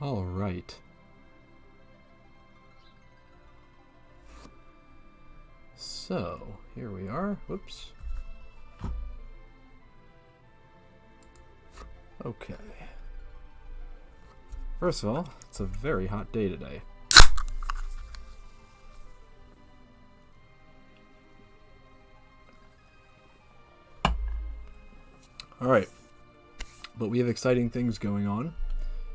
All right. So, here we are. Whoops. Okay. First of all, it's a very hot day today. Alright. But we have exciting things going on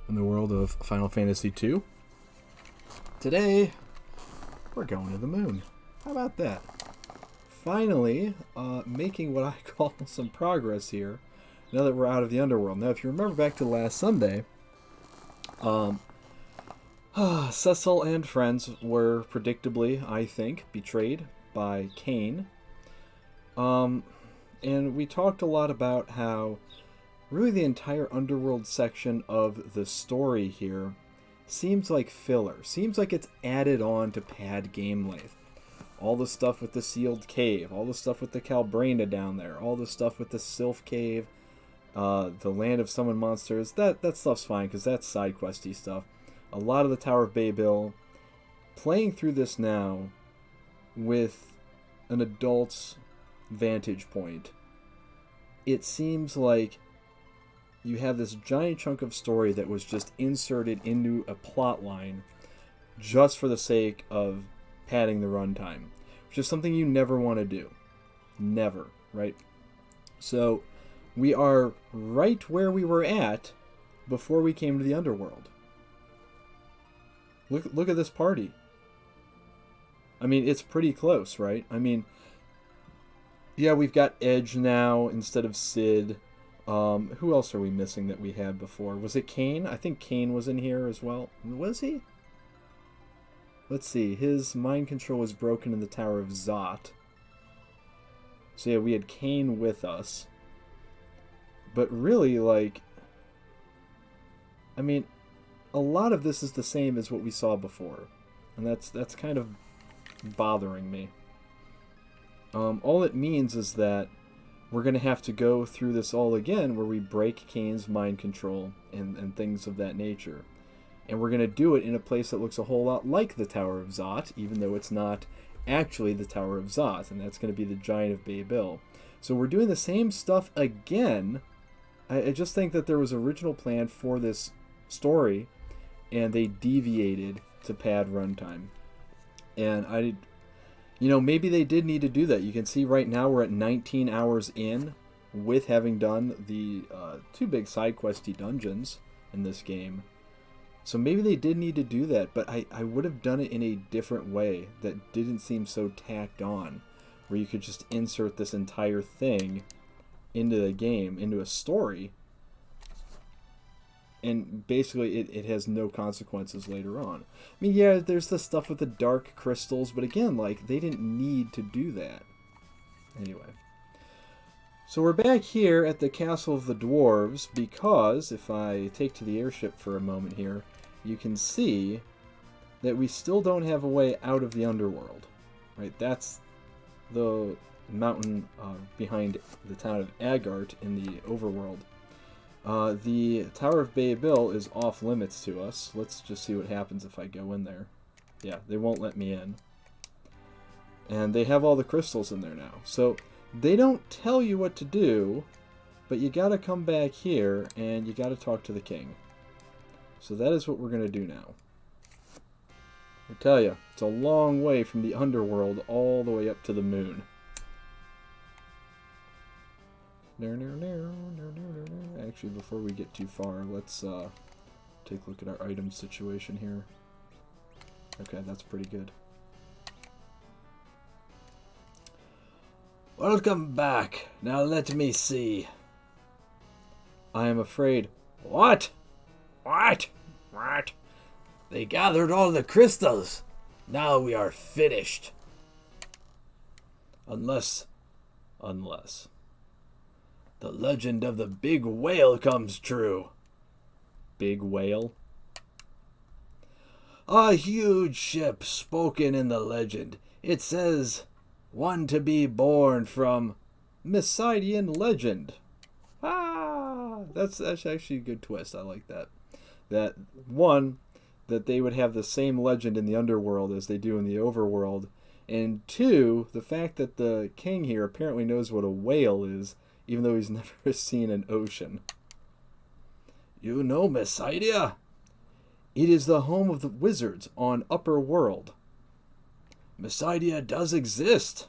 in the world of Final Fantasy II. Today, we're going to the moon. How about that? Finally, making what I call some progress here, now that we're out of the underworld. Now, if you remember back to last Sunday, Cecil and friends were predictably, I think, betrayed by Cain. And we talked a lot about how really the entire underworld section of the story here seems like filler. Seems like it's added on to pad game length. All the stuff with the sealed cave, all the stuff with the Calbrena down there, all the stuff with the Sylph cave, the land of summoned monsters, that stuff's fine because that's side questy stuff. A lot of the Tower of Babel. Playing through this now with an adult's vantage point, it seems like you have this giant chunk of story that was just inserted into a plot line just for the sake of padding the runtime, which is something you never want to do. Never, right? So we are right where we were at before we came to the underworld. Look at this party. I mean, it's pretty close, right? I mean, yeah, we've got Edge now instead of Sid. Who else are we missing that we had before? Was it Cain? I think Cain was in here as well. Was he? Let's see. His mind control was broken in the Tower of Zot. So yeah, we had Cain with us. But really, like, I mean, a lot of this is the same as what we saw before. And that's kind of bothering me. All it means is that we're going to have to go through this all again where we break Cain's mind control and things of that nature. And we're going to do it in a place that looks a whole lot like the Tower of Zot, even though it's not actually the Tower of Zot, and that's going to be the Giant of Babel. So we're doing the same stuff again. I just think that there was an original plan for this story, and they deviated to pad runtime. And maybe they did need to do that. You can see right now we're at 19 hours in with having done the two big side questy dungeons in this game. So maybe they did need to do that, but I would have done it in a different way that didn't seem so tacked on, where you could just insert this entire thing into the game, into a story, and basically it has no consequences later on. I mean, yeah, there's the stuff with the dark crystals, but again, like, they didn't need to do that. Anyway. So we're back here at the Castle of the Dwarves, because if I take to the airship for a moment here, you can see that we still don't have a way out of the underworld. Right? That's the mountain behind the town of Agart in the overworld. The Tower of Babel is off limits to us. Let's just see what happens if I go in there. Yeah, they won't let me in. And they have all the crystals in there now. So they don't tell you what to do, but you gotta come back here and you gotta talk to the king. So that is what we're gonna do now. I tell you, it's a long way from the underworld all the way up to the moon. Actually, before we get too far, let's take a look at our item situation here. Okay, that's pretty good. Welcome back. Now let me see. I am afraid. What? What? What? They gathered all the crystals. Now we are finished. Unless the legend of the big whale comes true. Big whale? A huge ship spoken in the legend. It says, one to be born from Messidian legend. Ah, that's actually a good twist. I like that. that, one, that they would have the same legend in the underworld as they do in the overworld, and two, the fact that the king here apparently knows what a whale is, even though he's never seen an ocean. You know Messidia? It is the home of the wizards on Upper World. Messidia does exist.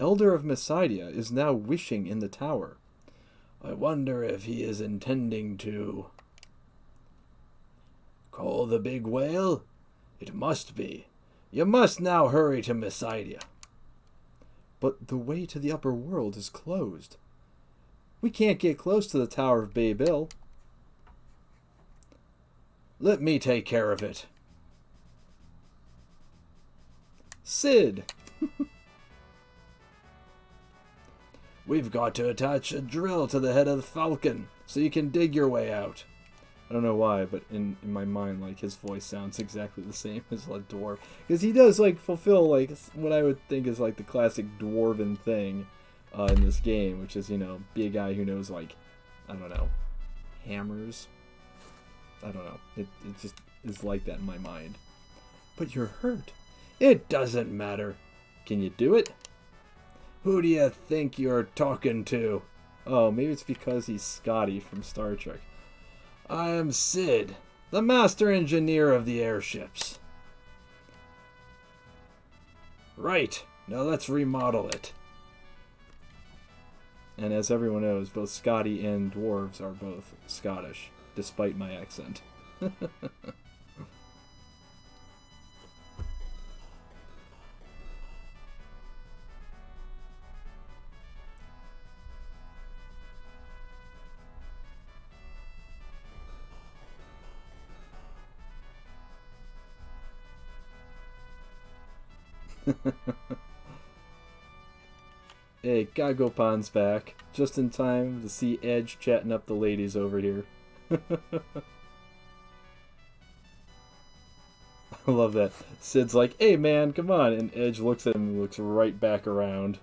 Elder of Messidia is now wishing in the tower. I wonder if he is intending to... Call the big whale? It must be. You must now hurry to Messidia. But the way to the upper world is closed. We can't get close to the Tower of Babel. Let me take care of it. Sid. We've got to attach a drill to the head of the falcon so you can dig your way out. I don't know why, but in my mind, like, his voice sounds exactly the same as a dwarf. Because he does, like, fulfill, like, what I would think is, like, the classic dwarven thing in this game, which is, you know, be a guy who knows, like, I don't know, hammers? I don't know. It just is like that in my mind. But you're hurt. It doesn't matter. Can you do it? Who do you think you're talking to? Oh, maybe it's because he's Scotty from Star Trek. I am Sid, the master engineer of the airships. Right, now let's remodel it. And as everyone knows, both Scotty and dwarves are both Scottish, despite my accent. Hey, Gagopan's back, just in time to see Edge chatting up the ladies over here. I love that. Sid's like, hey man, come on, and Edge looks at him and looks right back around.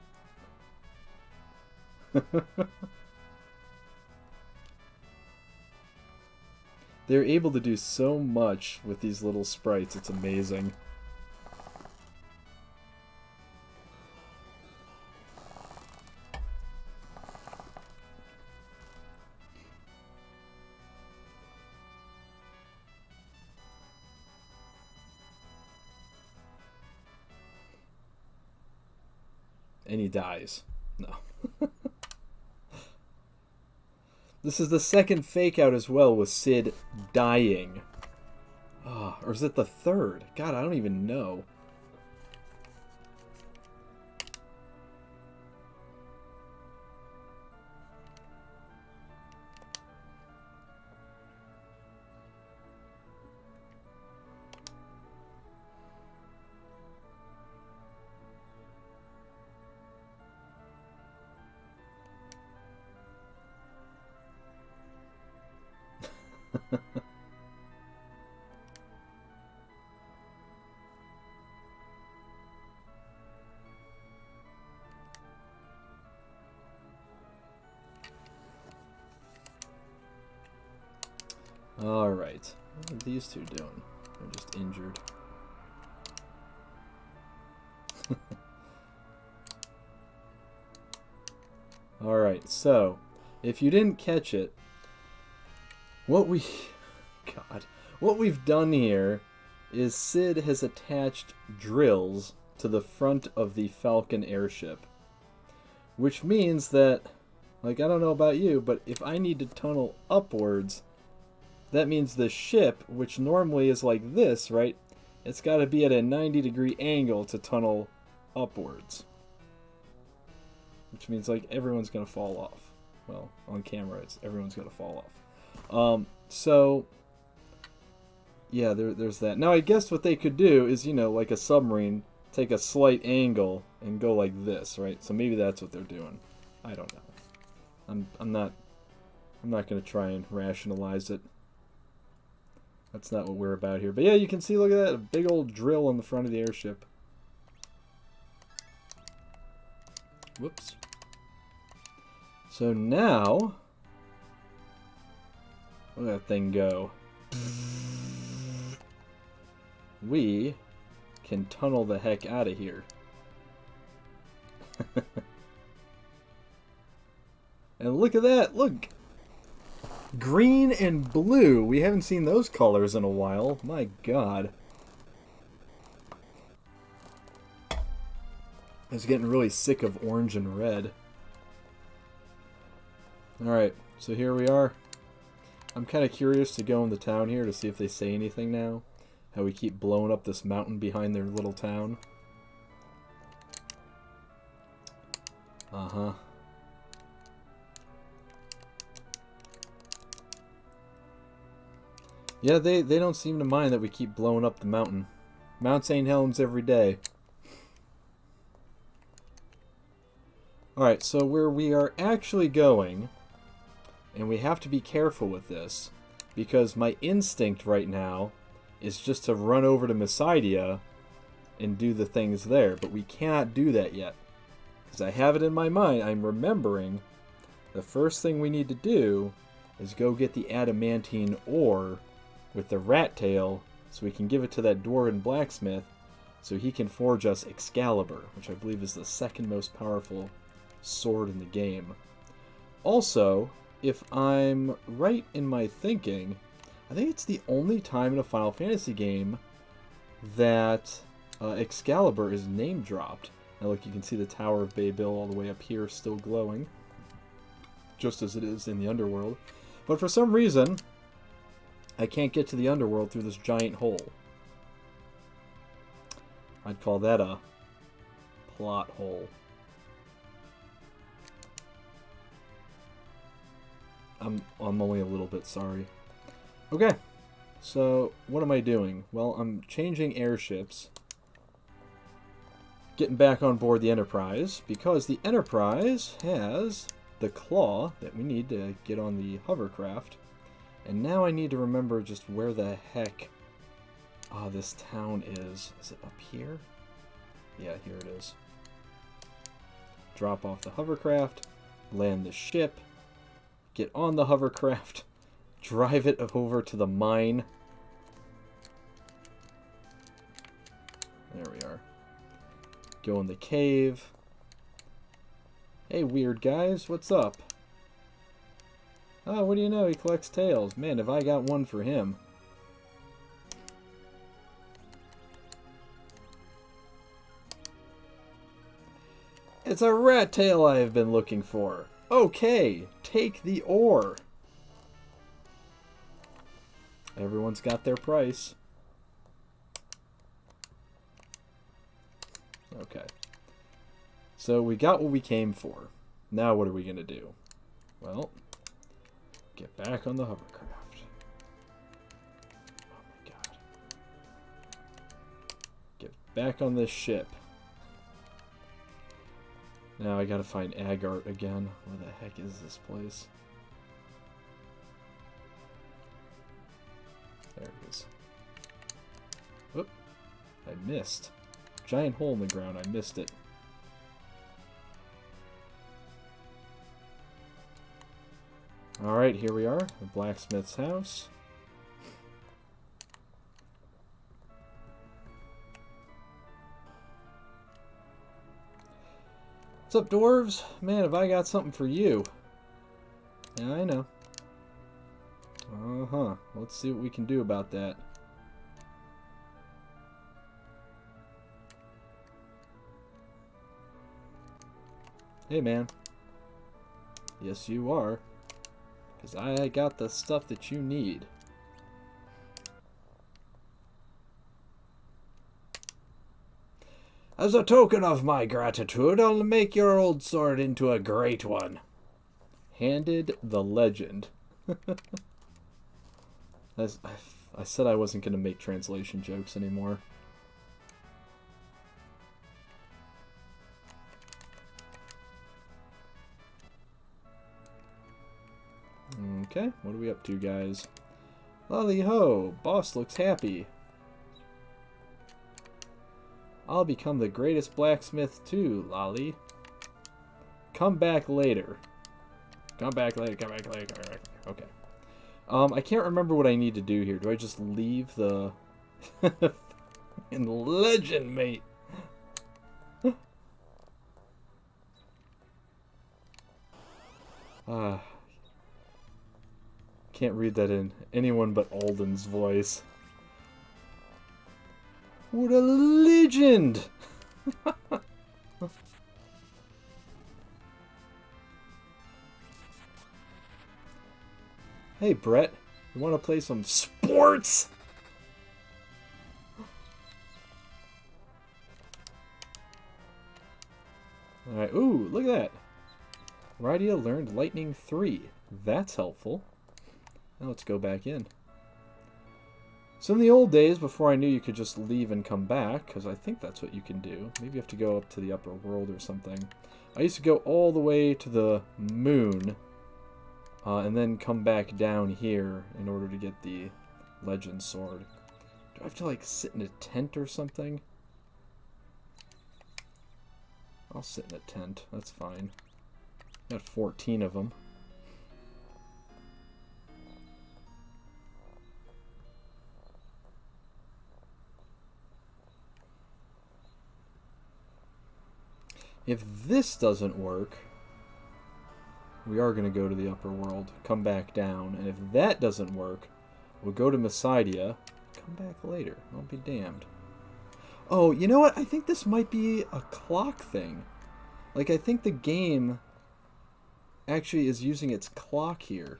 They're able to do so much with these little sprites, it's amazing. And he dies. No. This is the second fake out as well, with Sid dying. Oh, or is it the third? God, I don't even know. Alright. What are these two doing? They're just injured. Alright, so, if you didn't catch it, what we've done here is Sid has attached drills to the front of the Falcon airship. Which means that, like, I don't know about you, but if I need to tunnel upwards, that means the ship, which normally is like this, right? It's got to be at a 90-degree angle to tunnel upwards. Which means, like, everyone's going to fall off. Well, on camera, everyone's going to fall off. So, yeah, there's that. Now, I guess what they could do is, you know, like a submarine, take a slight angle and go like this, right? So maybe that's what they're doing. I don't know. I'm not going to try and rationalize it. That's not what we're about here. But yeah, you can see, look at that, a big old drill on the front of the airship. Whoops. So now, Look at that thing go. We can tunnel the heck out of here. And look at that! Look! Green and blue! We haven't seen those colors in a while. My god. I was getting really sick of orange and red. Alright, so here we are. I'm kind of curious to go in the town here to see if they say anything now. How we keep blowing up this mountain behind their little town. Uh-huh. Yeah, they don't seem to mind that we keep blowing up the mountain. Mount St. Helens every day. Alright, so where we are actually going, and we have to be careful with this, because my instinct right now is just to run over to Messidia and do the things there, but we cannot do that yet. Because I have it in my mind, I'm remembering the first thing we need to do is go get the adamantine ore with the rat tail so we can give it to that dwarven blacksmith so he can forge us Excalibur, which I believe is the second most powerful sword in the game. Also, if I'm right in my thinking, I think it's the only time in a Final Fantasy game that Excalibur is name dropped. Now look, you can see the Tower of Baybil all the way up here still glowing, just as it is in the Underworld. But for some reason, I can't get to the Underworld through this giant hole. I'd call that a plot hole. I'm only a little bit sorry. Okay, so what am I doing? Well, I'm changing airships. Getting back on board the Enterprise, because the Enterprise has the claw that we need to get on the hovercraft. And now I need to remember just where the heck this town is. Is it up here? Yeah, here it is. Drop off the hovercraft, land the ship, get on the hovercraft, drive it over to the mine. There we are. Go in the cave. Hey, weird guys, what's up? Oh, what do you know? He collects tails. Man, have I got one for him. It's a rat tail I have been looking for. Okay, take the ore. Everyone's got their price. Okay. So we got what we came for. Now what are we going to do? Well, get back on the hovercraft. Oh my god. Get back on this ship. Now I gotta find Agart again. Where the heck is this place? There it is. Whoop. I missed. Giant hole in the ground. I missed it. Alright, here we are. The blacksmith's house. What's up, dwarves? Man, have I got something for you. Yeah, I know. Uh-huh. Let's see what we can do about that. Hey, man. Yes, you are. Because I got the stuff that you need. As a token of my gratitude, I'll make your old sword into a great one. Handed the legend. I said I wasn't going to make translation jokes anymore. Okay, what are we up to, guys? Lolly ho, boss looks happy. I'll become the greatest blacksmith too, Lolly. Come back later. Come back later, come back later, come back later. Okay. I can't remember what I need to do here. Do I just leave the... in legend, mate? Can't read that in anyone but Alden's voice. What a legend! Hey, Brett. You want to play some sports? Alright, ooh, look at that. Rydia learned Lightning 3. That's helpful. Now let's go back in. So in the old days, before I knew you could just leave and come back, because I think that's what you can do. Maybe you have to go up to the upper world or something. I used to go all the way to the moon, and then come back down here in order to get the legend sword. Do I have to, like, sit in a tent or something? I'll sit in a tent. That's fine. Got 14 of them. If this doesn't work, we are going to go to the upper world, come back down, and if that doesn't work, we'll go to Messidia, come back later. I'll be damned. Oh, you know what? I think this might be a clock thing. Like, I think the game actually is using its clock here.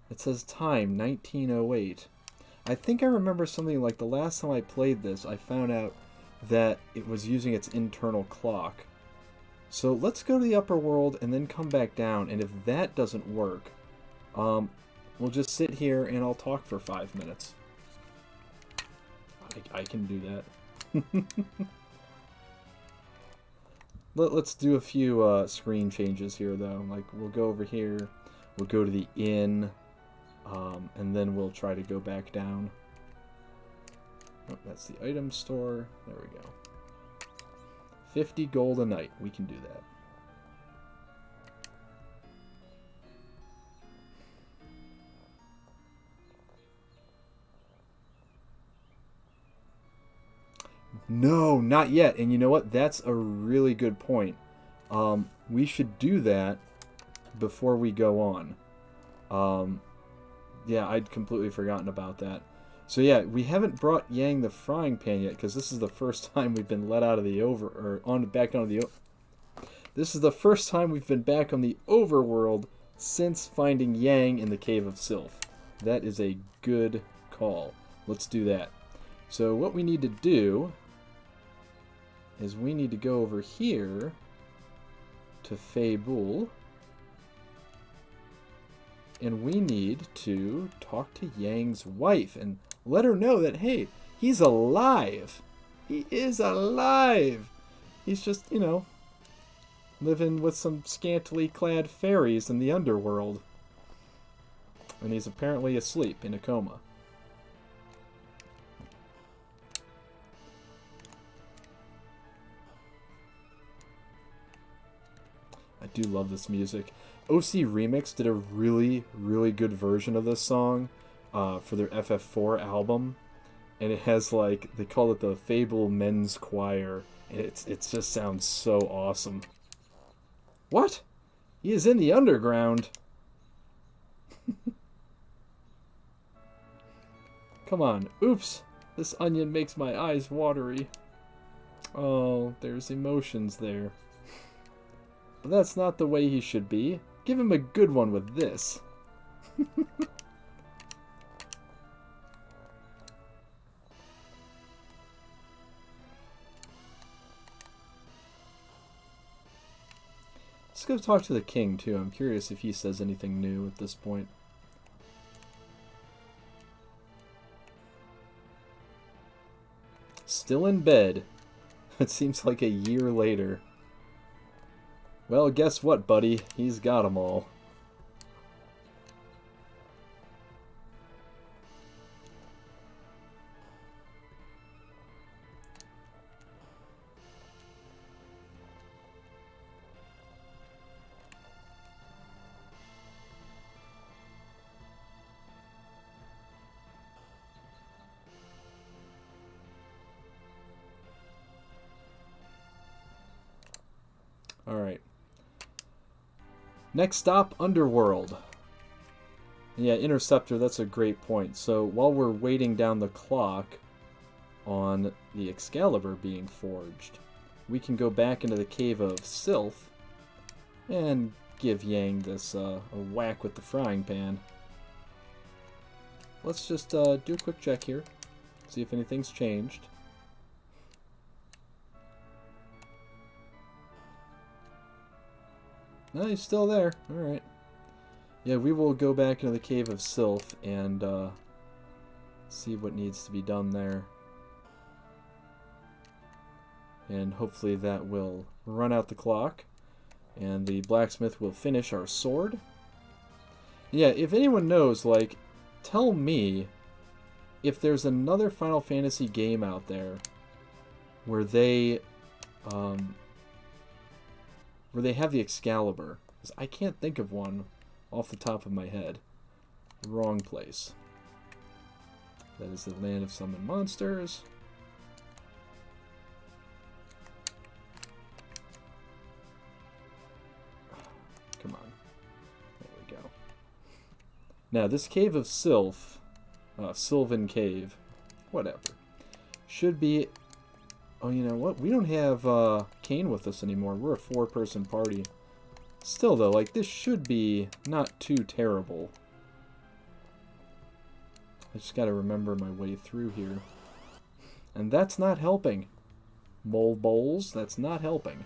It says time, 1908. I think I remember something like the last time I played this, I found out that it was using its internal clock. So let's go to the upper world and then come back down, and if that doesn't work, we'll just sit here and I'll talk for 5 minutes. I can do that. Let's do a few screen changes here, though. Like, we'll go over here, we'll go to the inn, and then we'll try to go back down. Oh, that's the item store. There we go. 50 gold a night. We can do that. No, not yet. And you know what? That's a really good point. We should do that before we go on. Yeah, I'd completely forgotten about that. So yeah, we haven't brought Yang the frying pan yet, because this is the first time we've been let out of the This is the first time we've been back on the overworld since finding Yang in the Cave of Sylph. That is a good call. Let's do that. So what we need to do is we need to go over here to Fable, and we need to talk to Yang's wife and let her know that, hey, he's alive. He is alive. He's just, you know, living with some scantily clad fairies in the underworld. And he's apparently asleep in a coma. I do love this music. OC Remix did a really, really good version of this song for their FF4 album. And it has, like, they call it the Fable Men's Choir. And it just sounds so awesome. What? He is in the underground. Come on. Oops. This onion makes my eyes watery. Oh, there's emotions there. But that's not the way he should be. Give him a good one with this. Let's go talk to the king, too. I'm curious if he says anything new at this point. Still in bed. It seems like a year later. Well, guess what, buddy? He's got 'em all. Alright. Next stop, Underworld. Yeah, Interceptor, that's a great point. So while we're waiting down the clock on the Excalibur being forged, we can go back into the Cave of Sylph and give Yang this a whack with the frying pan. Let's just do a quick check here, see if anything's changed. No, he's still there. Alright. Yeah, we will go back into the Cave of Sylph and see what needs to be done there. And hopefully that will run out the clock. And the blacksmith will finish our sword. Yeah, if anyone knows, like, tell me if there's another Final Fantasy game out there where they have the Excalibur. 'Cause I can't think of one off the top of my head. Wrong place. That is the land of summoned monsters. Come on. There we go. Now, this Cave of Sylph, Sylvan Cave, whatever, should be... Oh, you know what? We don't have Kane with us anymore. We're a 4-person party. Still, though, like, this should be not too terrible. I just gotta remember my way through here. And that's not helping. Mole bowls, that's not helping.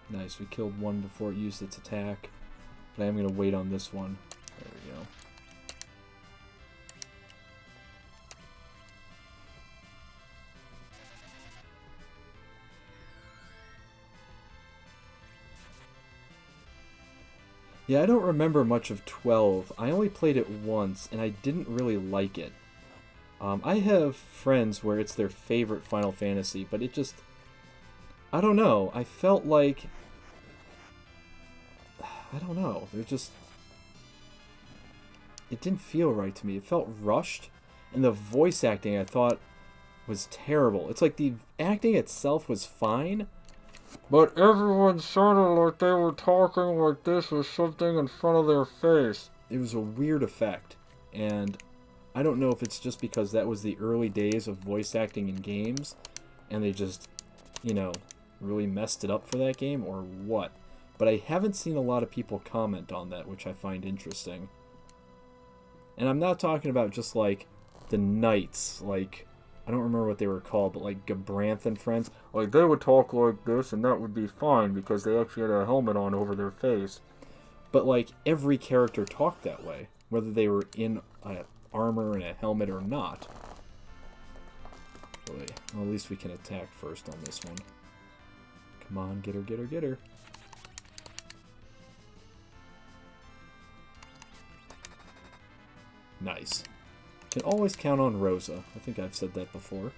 Nice, we killed one before it used its attack. But I am going to wait on this one. There we go. Yeah, I don't remember much of 12. I only played it once, and I didn't really like it. I have friends where it's their favorite Final Fantasy, but it just... I don't know. I felt like... I don't know. They're just... It didn't feel right to me. It felt rushed, and the voice acting I thought was terrible. It's like the acting itself was fine, but everyone sounded like they were talking like this was something in front of their face. It was a weird effect, and I don't know if it's just because that was the early days of voice acting in games, and they just, you know, really messed it up for that game, or what. But I haven't seen a lot of people comment on that, which I find interesting. And I'm not talking about just, like, the knights, like, I don't remember what they were called, but, like, Gabranth and friends. Like, they would talk like this, and that would be fine, because they actually had a helmet on over their face. But, like, every character talked that way, whether they were in armor and a helmet or not. Boy, well, at least we can attack first on this one. Come on, get her, get her, get her. Nice. Can always count on Rosa. I think I've said that before.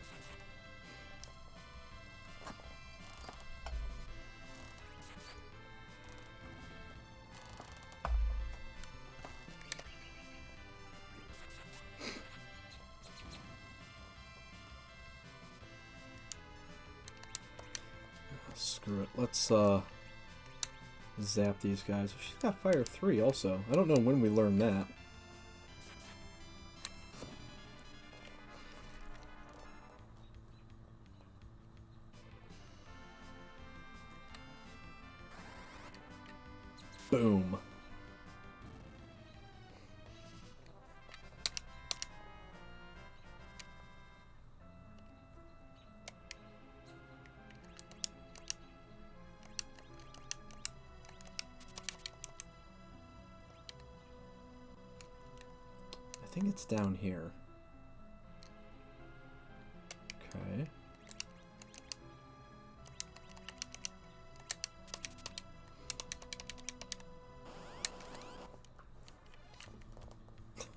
Screw it. Let's zap these guys. She's got Fire 3 also. I don't know when we learned that. Boom. I think it's down here. Okay.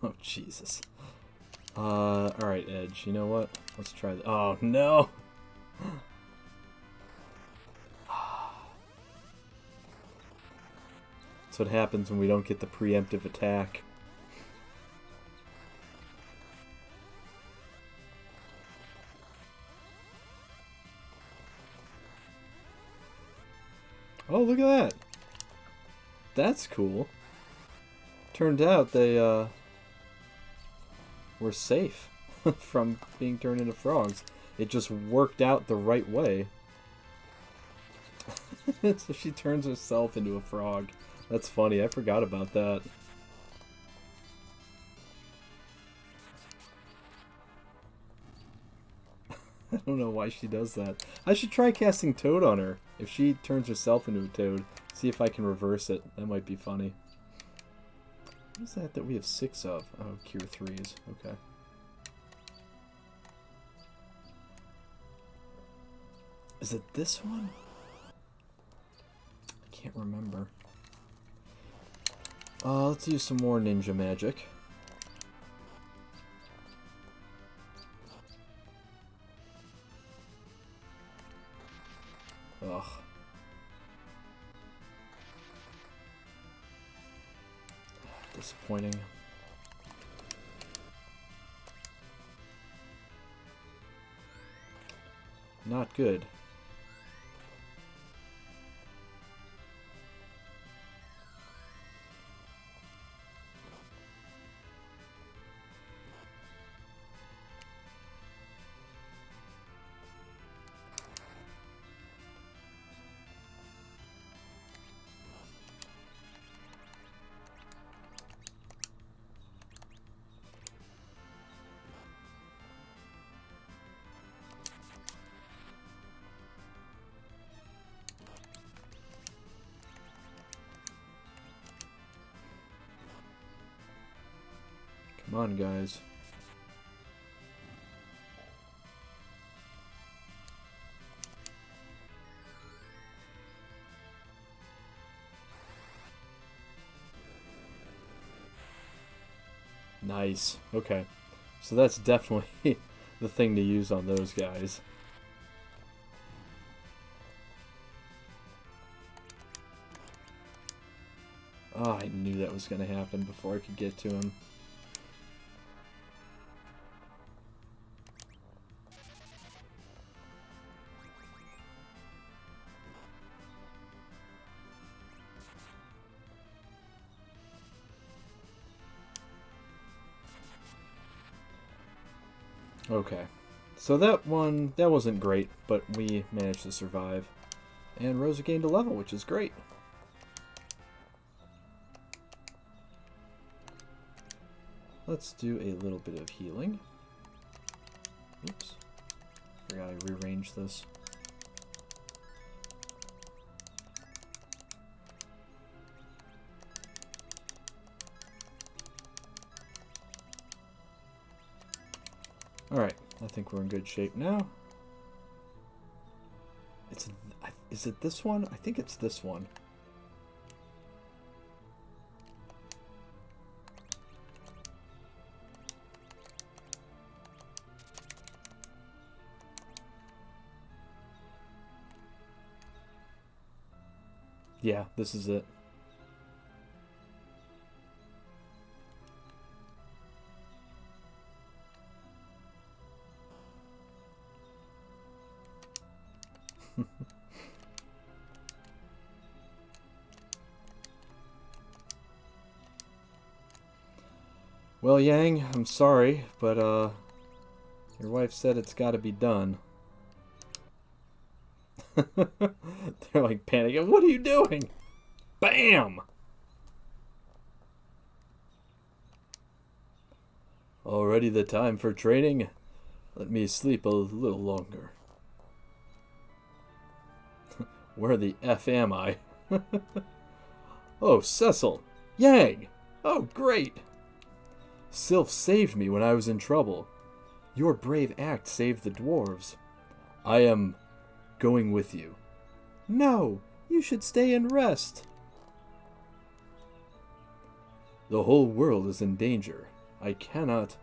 Oh, Jesus. Alright, Edge. You know what? Let's try that. Oh, no! That's what happens when we don't get the preemptive attack. Oh, look at that. That's cool. Turned out they were safe from being turned into frogs. It just worked out the right way. So she turns herself into a frog. That's funny. I forgot about that. I don't know why she does that. I should try casting Toad on her. If she turns herself into a toad, see if I can reverse it. That might be funny. What is that we have 6 of? Oh, Cure 3s. Okay. Is it this one? I can't remember. Let's use some more ninja magic. Ugh. Disappointing. Not good. Come on, guys. Nice. Okay. So that's definitely the thing to use on those guys. Oh, I knew that was going to happen before I could get to him. Okay, so that wasn't great, but we managed to survive. And Rosa gained a level, which is great. Let's do a little bit of healing. Oops, forgot I rearranged this. Alright, I think we're in good shape now. Is it this one? I think it's this one. Yeah, this is it. Well, Yang, I'm sorry, but your wife said it's got to be done. They're like panicking. What are you doing? Bam! Already the time for training? Let me sleep a little longer. Where the F am I? Oh, Cecil! Yang! Oh, great! Sylph saved me when I was in trouble. Your brave act saved the dwarves. I am going with you. No, you should stay and rest. The whole world is in danger. I cannot.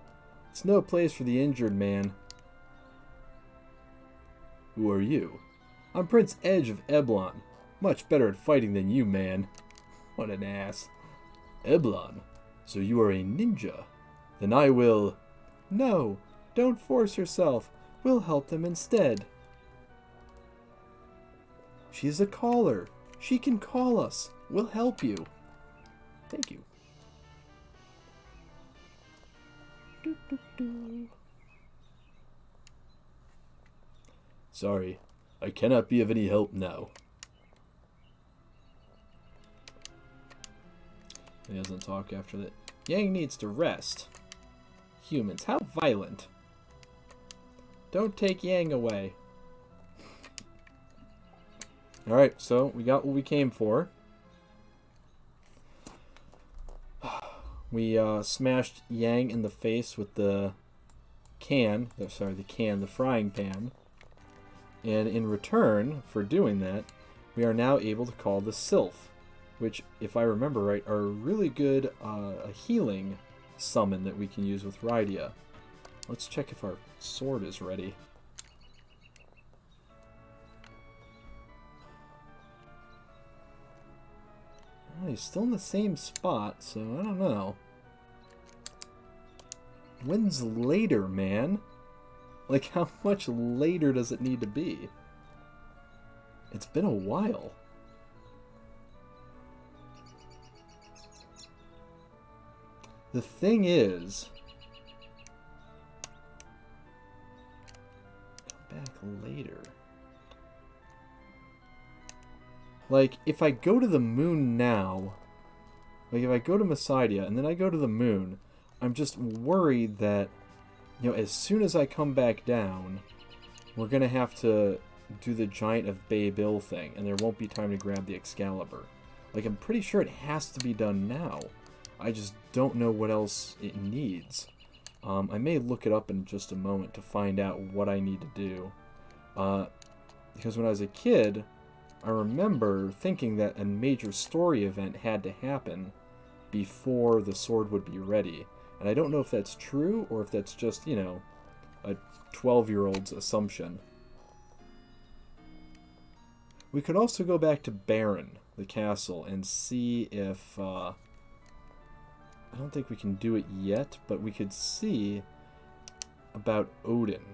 It's no place for the injured man. Who are you? I'm Prince Edge of Eblon. Much better at fighting than you, man. What an ass. Eblon? So you are a ninja? Then I will... No, don't force yourself. We'll help them instead. She's a caller. She can call us. We'll help you. Thank you. Sorry, I cannot be of any help now. He doesn't talk after that. Yang needs to rest. Humans, how violent. Don't take Yang away. Alright, so we got what we came for. We smashed Yang in the face with the frying pan. And in return for doing that, we are now able to call the Sylph, which, if I remember right, are a really good a healing summon that we can use with Rydia. Let's check if our sword is ready. Oh, he's still in the same spot, so I don't know. When's later, man? Like, how much later does it need to be? It's been a while. The thing is... Come back later. Like, if I go to the moon now... Like, if I go to Masaidia and then I go to the moon, I'm just worried that, you know, as soon as I come back down, we're going to have to do the Giant of Baybil thing, and there won't be time to grab the Excalibur. Like, I'm pretty sure it has to be done now. I just don't know what else it needs. I may look it up in just a moment to find out what I need to do. Because when I was a kid, I remember thinking that a major story event had to happen before the sword would be ready. And I don't know if that's true or if that's just, you know, a 12-year-old's assumption. We could also go back to Baron, the castle, and see if... I don't think we can do it yet, but we could see about Odin.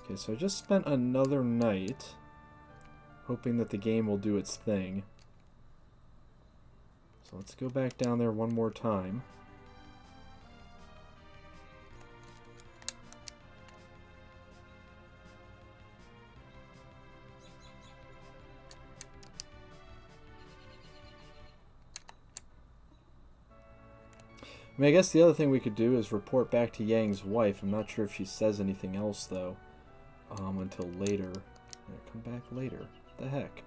Okay, so I just spent another night hoping that the game will do its thing. So let's go back down there one more time. I mean, I guess the other thing we could do is report back to Yang's wife. I'm not sure if she says anything else, though, until later. Yeah, come back later. What the heck?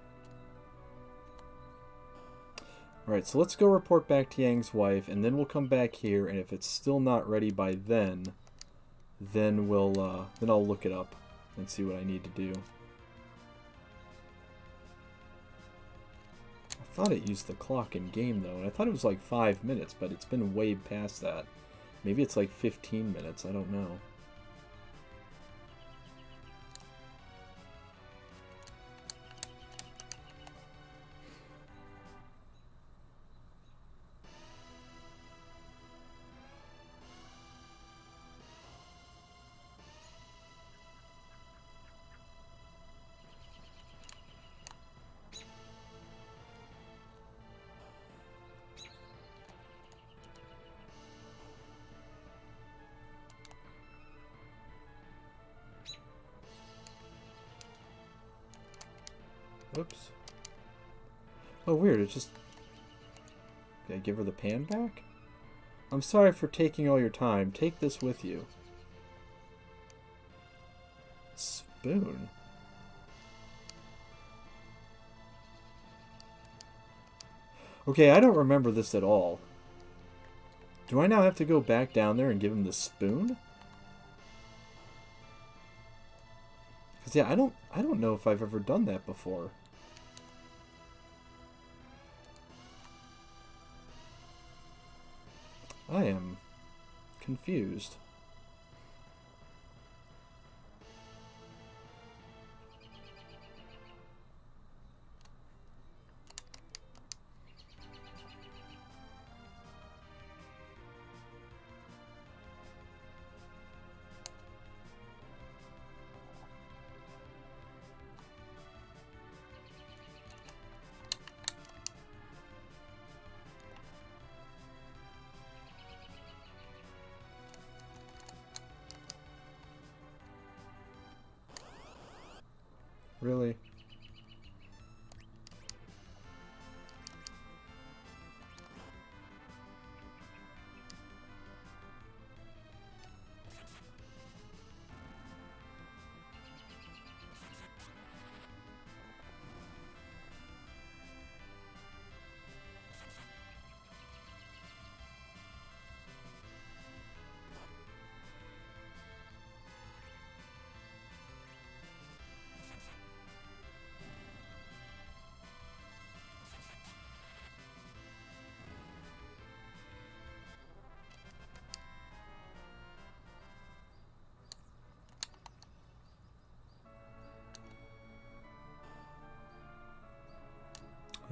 Alright, so let's go report back to Yang's wife, and then we'll come back here, and if it's still not ready by then I'll look it up and see what I need to do. I thought it used the clock in game, though, and I thought it was like 5 minutes, but it's been way past that. Maybe it's like 15 minutes, I don't know. Oops. Oh, weird. It just... Did I give her the pan back? I'm sorry for taking all your time. Take this with you. Spoon? Okay, I don't remember this at all. Do I now have to go back down there and give him the spoon? Because, yeah, I don't know if I've ever done that before. I am confused. Really?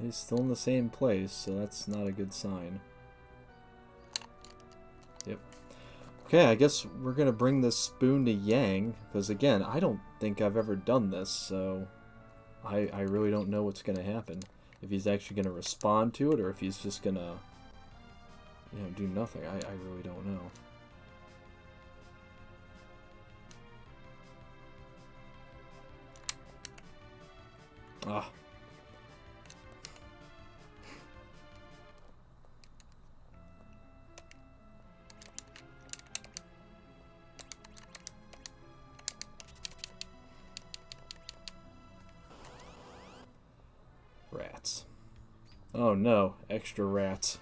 He's still in the same place, so that's not a good sign. Yep. Okay, I guess we're gonna bring this spoon to Yang, because again, I don't think I've ever done this, so I really don't know what's gonna happen. If he's actually gonna respond to it, or if he's just gonna, you know, do nothing. I really don't know. Ah. Rats. Oh no, extra rats.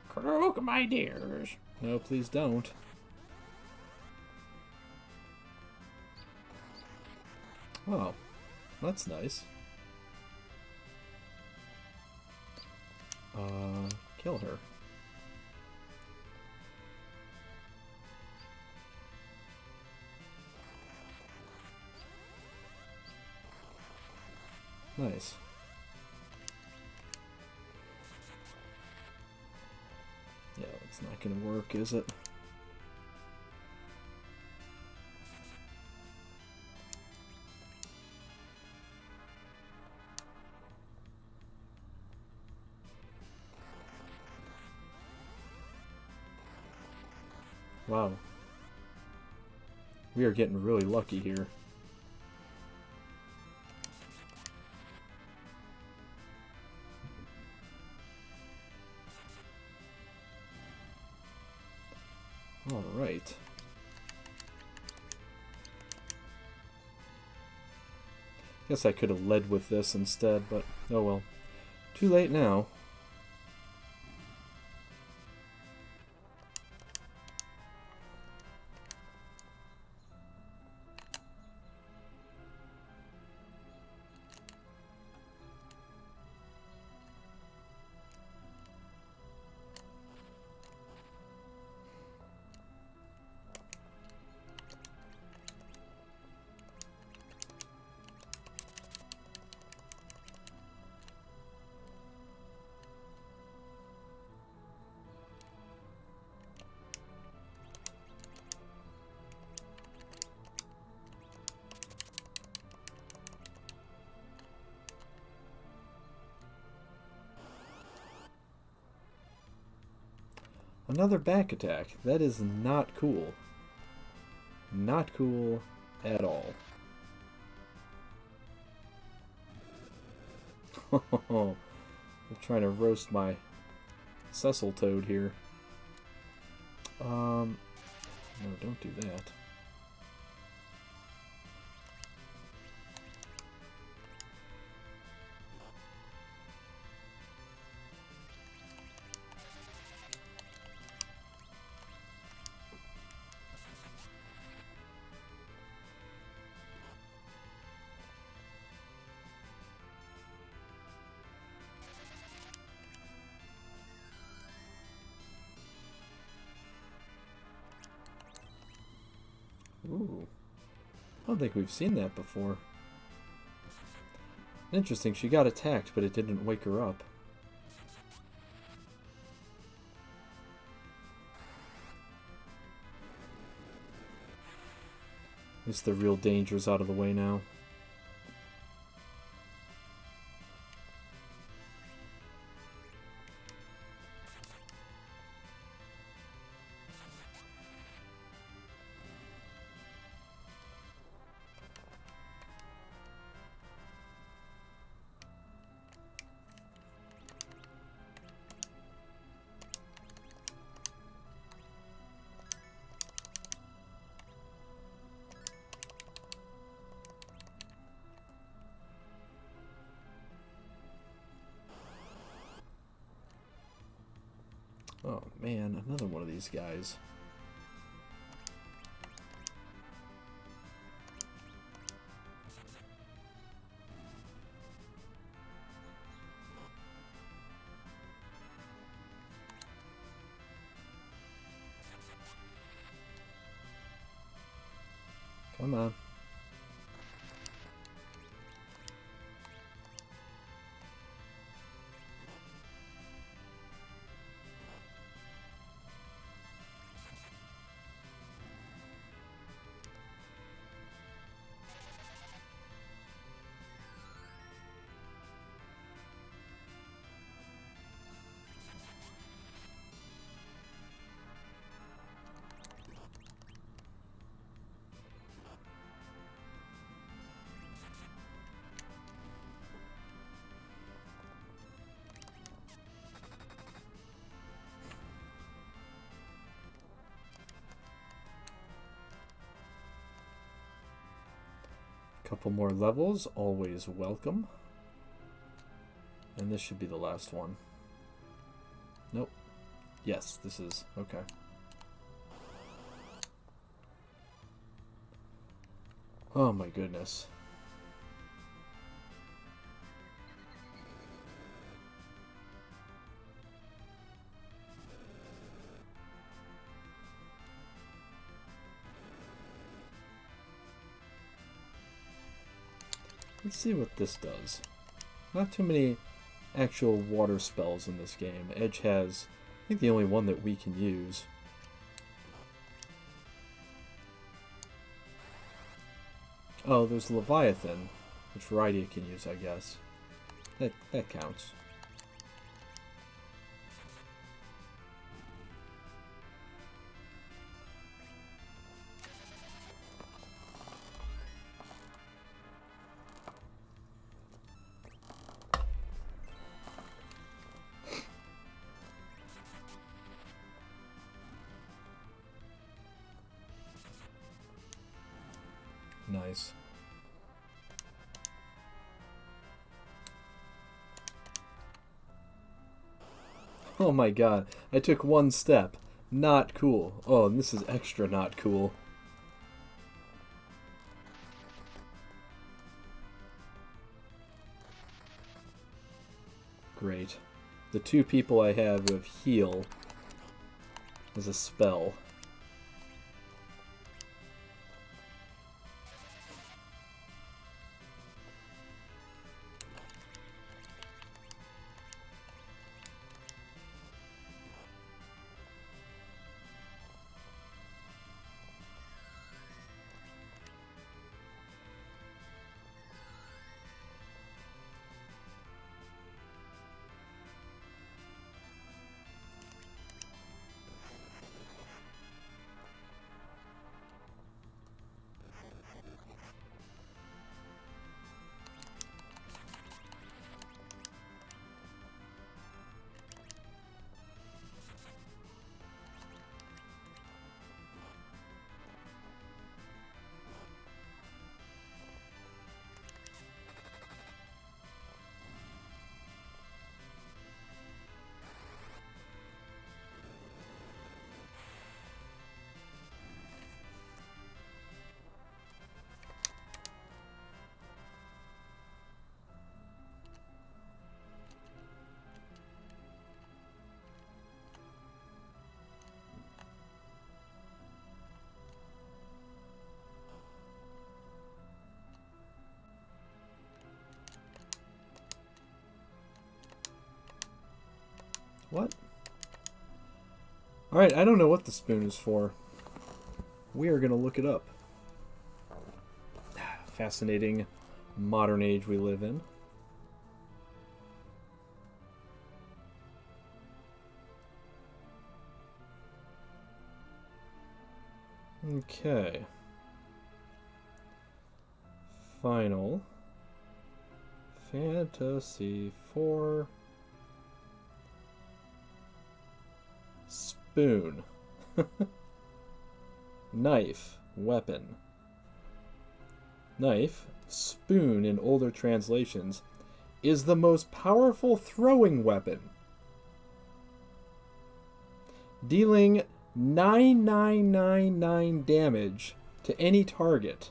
Croak, my dears. No, please don't. Oh, that's nice. Kill her. Nice. Yeah, it's not gonna work, is it? Wow. We are getting really lucky here. All right. Guess I could have led with this instead, but oh well. Too late now. Another back attack. That is not cool. Not cool at all. I'm trying to roast my Cecil Toad here. No, don't do that. Ooh. I don't think we've seen that before. Interesting, she got attacked, but it didn't wake her up. At least the real danger's out of the way now. man, another one of these guys. Come on. Couple more levels, always welcome. And this should be the last one. Nope. Yes, this is. Okay. Oh my goodness. Let's see what this does. Not too many actual water spells in this game. Edge has, I think, the only one that we can use. Oh, there's Leviathan, which Rydia can use, I guess. That counts. Nice. Oh my god, I took one step. Not cool. Oh, and this is extra not cool. Great. The two people I have who have heal as a spell. What? Alright, I don't know what the spoon is for. We are going to look it up. Fascinating modern age we live in. Okay. Final Fantasy IV spoon. Knife, weapon. Knife, spoon in older translations, is the most powerful throwing weapon. dealing 9999 damage to any target.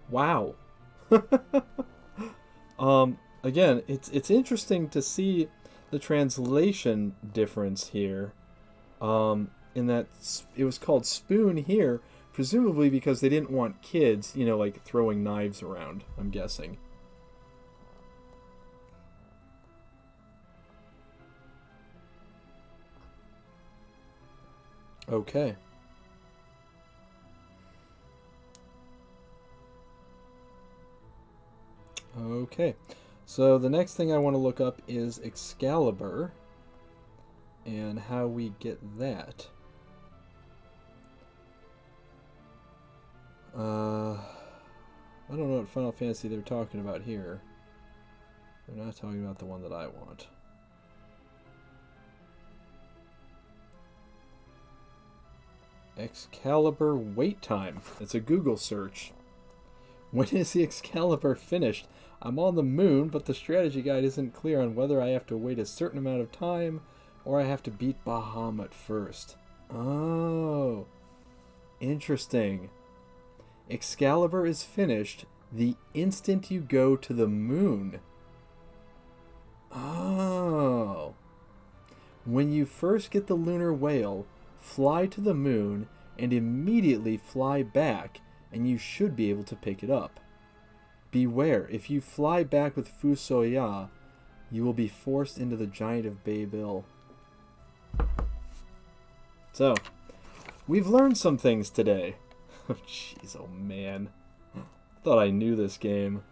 Wow. Again, it's interesting to see the translation difference here. In that it was called spoon here, presumably because they didn't want kids, like throwing knives around, I'm guessing. Okay. Okay. So the next thing I want to look up is Excalibur and how we get that. I don't know what Final Fantasy they're talking about here. They're not talking about the one that I want. Excalibur wait time. It's a Google search. When is the Excalibur finished? I'm on the moon, but the strategy guide isn't clear on whether I have to wait a certain amount of time or I have to beat Bahamut first. Oh. Interesting. Excalibur is finished the instant you go to the moon. Oh. When you first get the lunar whale, fly to the moon and immediately fly back, and you should be able to pick it up. Beware, if you fly back with Fusoya, you will be forced into the Giant of Babel. So, we've learned some things today. Jeez, oh man. Thought I knew this game.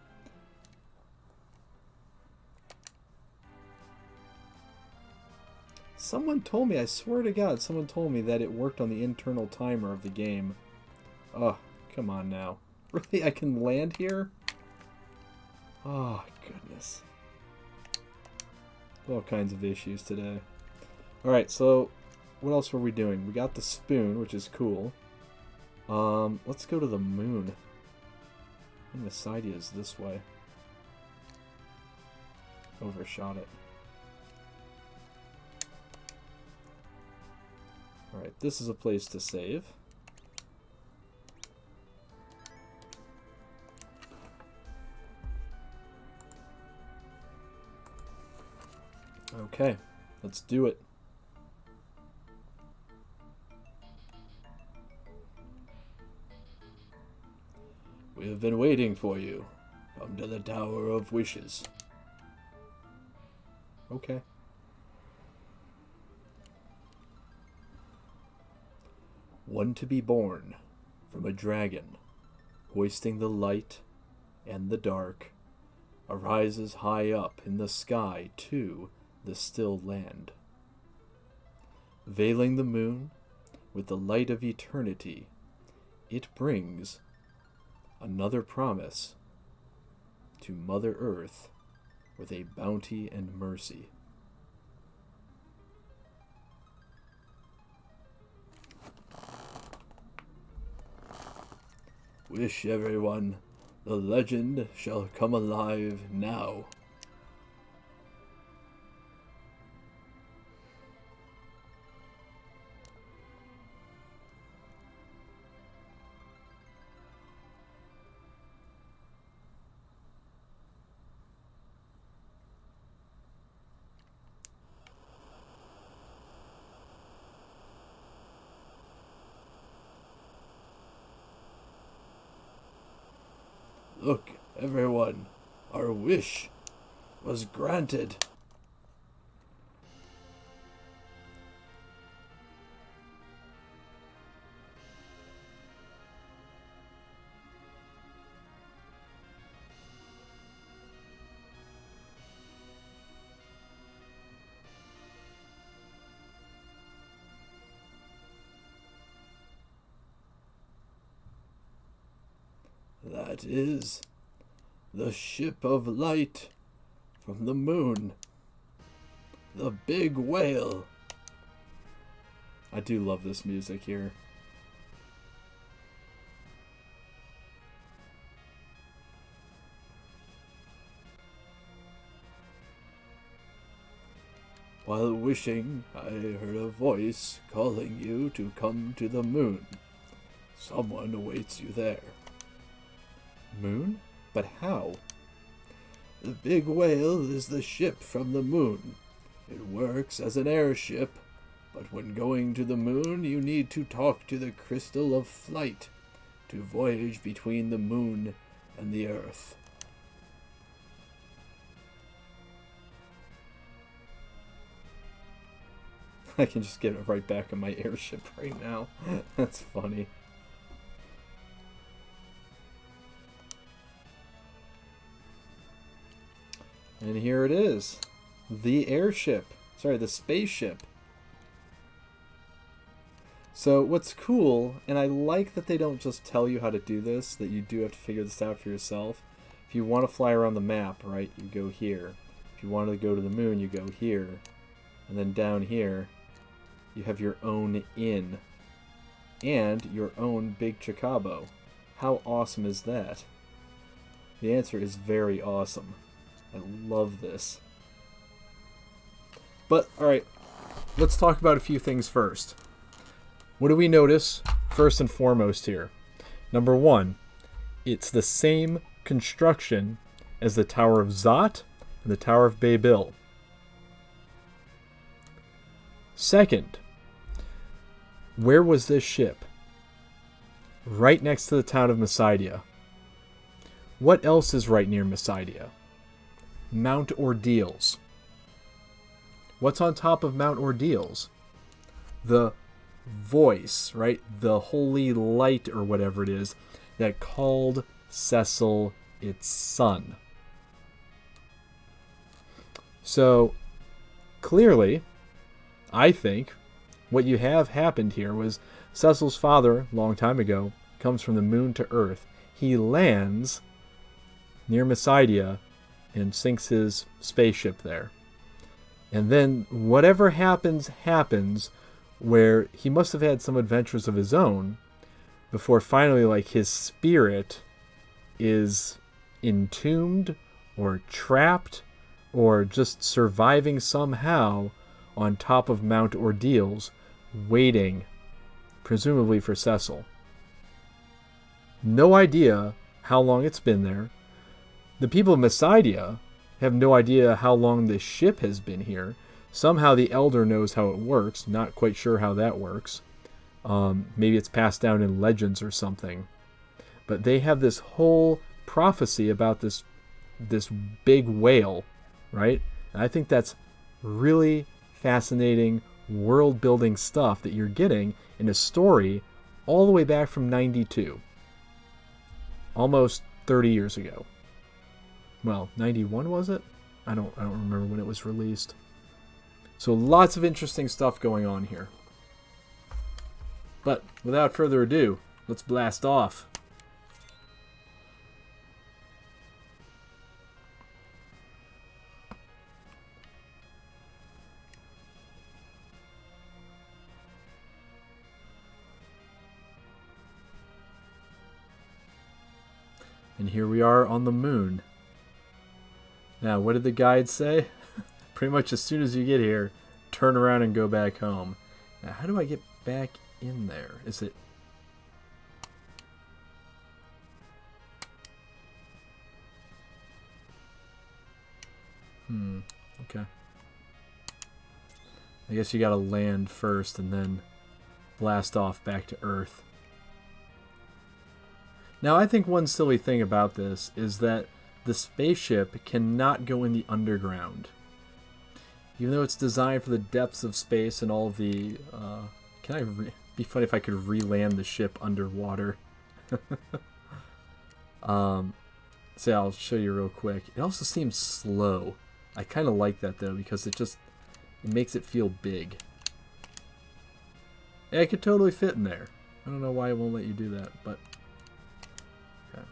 Someone told me, I swear to God, someone told me that it worked on the internal timer of the game. Oh, come on now. Really? I can land here? Oh, goodness. All kinds of issues today. Alright, so what else were we doing? We got the spoon, which is cool. Let's go to the moon. I think the side is this way. Overshot it. Alright, this is a place to save. Okay, let's do it. We have been waiting for you. Come to the Tower of Wishes. Okay. One to be born from a dragon, hoisting the light and the dark, arises high up in the sky to the still land. Veiling the moon with the light of eternity, it brings another promise to Mother Earth with a bounty and mercy. Wish everyone, the legend shall come alive now. Look, everyone, our wish was granted. That is the ship of light from the moon. The big whale. I do love this music here. While wishing, I heard a voice calling you to come to the moon. Someone awaits you there. Moon? But how? The big whale is the ship from the moon. It works as an airship, but when going to the moon, you need to talk to the crystal of flight to voyage between the moon and the earth. I can just get it right back in my airship right now. That's funny. And here it is. The airship. Sorry, the spaceship. So what's cool, and I like that they don't just tell you how to do this, that you do have to figure this out for yourself. If you want to fly around the map, right, you go here. If you want to go to the moon, you go here. And then down here, you have your own inn. And your own big Chocabo. How awesome is that? The answer is very awesome. I love this. But, alright, let's talk about a few things first. What do we notice first and foremost here? Number one, it's the same construction as the Tower of Zot and the Tower of Babel. Second, where was this ship? Right next to the town of Messidia. What else is right near Messidia? Mount Ordeals. What's on top of Mount Ordeals? The voice, right? The holy light or whatever it is that called Cecil its son. So clearly, I think what you have happened here was Cecil's father, long time ago, comes from the moon to Earth. He lands near Messidia and sinks his spaceship there. And then whatever happens, where he must have had some adventures of his own before finally, like, his spirit is entombed or trapped or just surviving somehow on top of Mount Ordeals, waiting, presumably for Cecil. No idea how long it's been there. The people of Messidia have no idea how long this ship has been here. Somehow the Elder knows how it works. Not quite sure how that works. Maybe it's passed down in legends or something. But they have this whole prophecy about this big whale, right? And I think that's really fascinating world-building stuff that you're getting in a story all the way back from 92. Almost 30 years ago. Well, 91 was it? I don't remember when it was released. So lots of interesting stuff going on here. But without further ado, let's blast off. And here we are on the moon. Now, what did the guide say? Pretty much as soon as you get here, turn around and go back home. Now, how do I get back in there? Is it... Okay. I guess you gotta land first and then blast off back to Earth. Now, I think one silly thing about this is that the spaceship cannot go in the underground. Even though it's designed for the depths of space and all of the... be funny if I could re-land the ship underwater. So I'll show you real quick. It also seems slow. I kind of like that, though, because it makes it feel big. Yeah, it could totally fit in there. I don't know why it won't let you do that, but... Okay.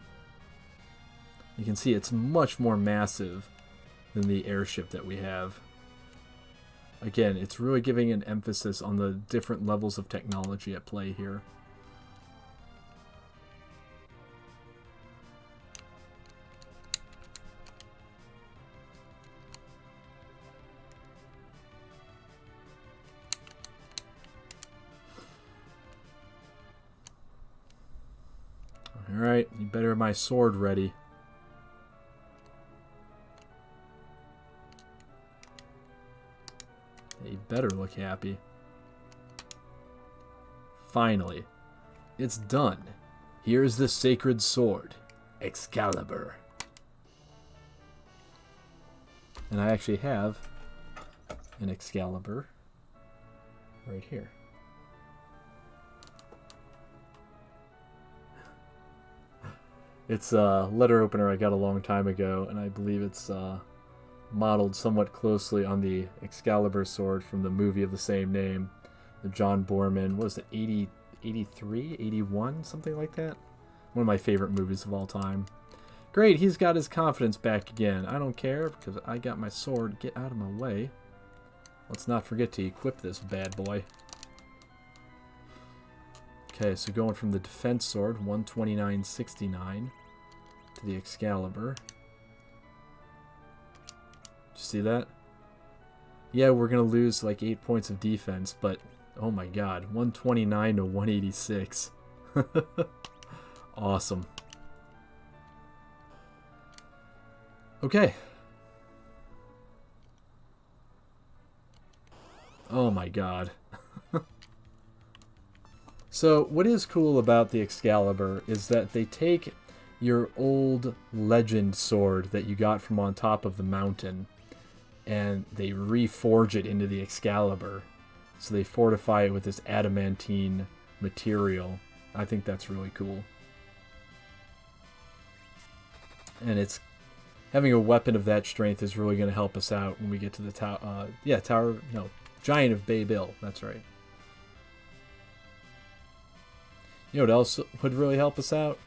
You can see it's much more massive than the airship that we have. Again, it's really giving an emphasis on the different levels of technology at play here. Alright, you better have my sword ready. You better look happy. Finally, it's done. Here's the sacred sword, Excalibur. And I actually have an Excalibur right here. It's a letter opener I got a long time ago, and I believe it's modeled somewhat closely on the Excalibur sword from the movie of the same name. The John Borman, what was it, 83, 81, something like that? One of my favorite movies of all time. Great, he's got his confidence back again. I don't care, because I got my sword. Get out of my way. Let's not forget to equip this bad boy. Okay, so going from the defense sword, 129.69, to the Excalibur. Did you see that? Yeah, we're going to lose like 8 points of defense, but oh my god, 129 to 186. Awesome. Okay. Oh my god. So, what is cool about the Excalibur is that they take your old legend sword that you got from on top of the mountain and they reforge it into the Excalibur. So they fortify it with this adamantine material. I think that's really cool. And it's having a weapon of that strength is really going to help us out when we get to the Giant of Baybil. That's right. You know what else would really help us out?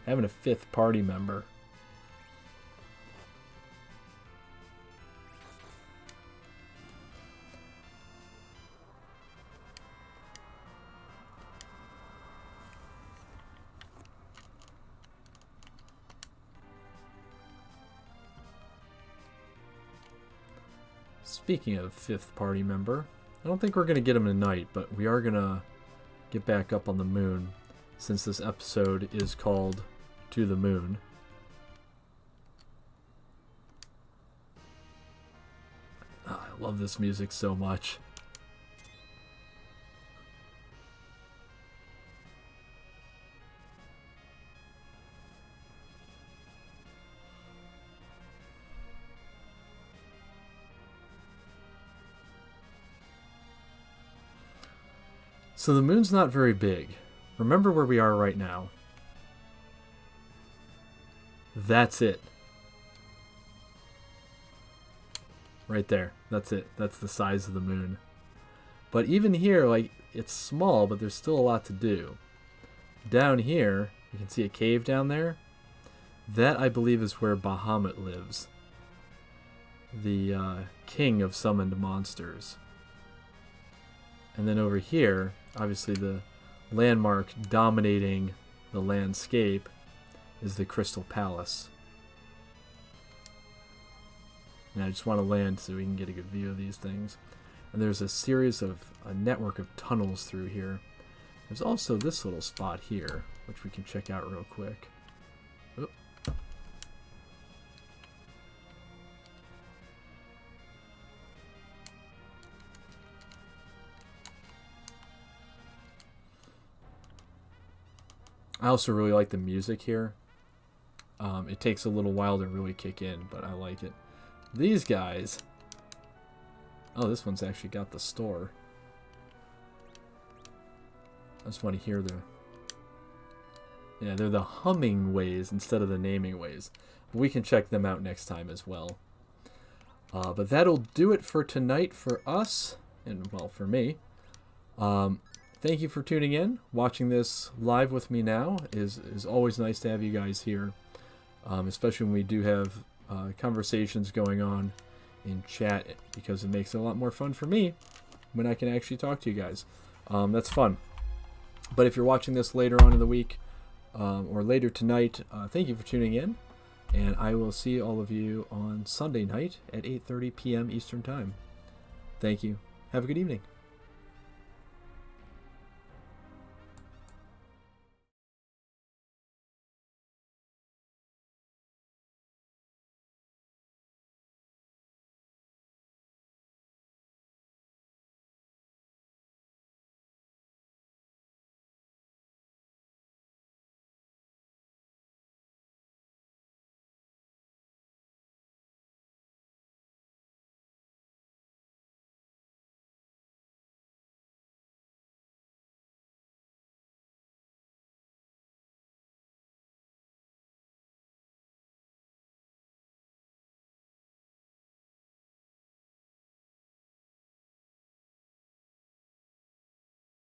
Having a 5th party member. Speaking of 5th party member, I don't think we're going to get him tonight, but we are going to get back up on the moon since this episode is called To the Moon. Oh, I love this music so much. So the moon's not very big. Remember where we are right now. That's it. Right there. That's it. That's the size of the moon. But even here, like, it's small, but there's still a lot to do. Down here, you can see a cave down there. That, I believe, is where Bahamut lives. The king of summoned monsters. And then over here, obviously the landmark dominating the landscape is the Crystal Palace. And I just want to land so we can get a good view of these things. And there's a network of tunnels through here. There's also this little spot here, which we can check out real quick. Oop. I also really like the music here. It takes a little while to really kick in, but I like it. These guys... Oh, this one's actually got the store. I just want to hear the... Yeah, they're the humming ways instead of the naming ways. We can check them out next time as well. But that'll do it for tonight for us, and, well, for me. Thank you for tuning in. Watching this live with me now is always nice to have you guys here, especially when we do have conversations going on in chat, because it makes it a lot more fun for me when I can actually talk to you guys. That's fun. But if you're watching this later on in the week or later tonight, thank you for tuning in, and I will see all of you on Sunday night at 8:30 p.m. Eastern Time. Thank you. Have a good evening.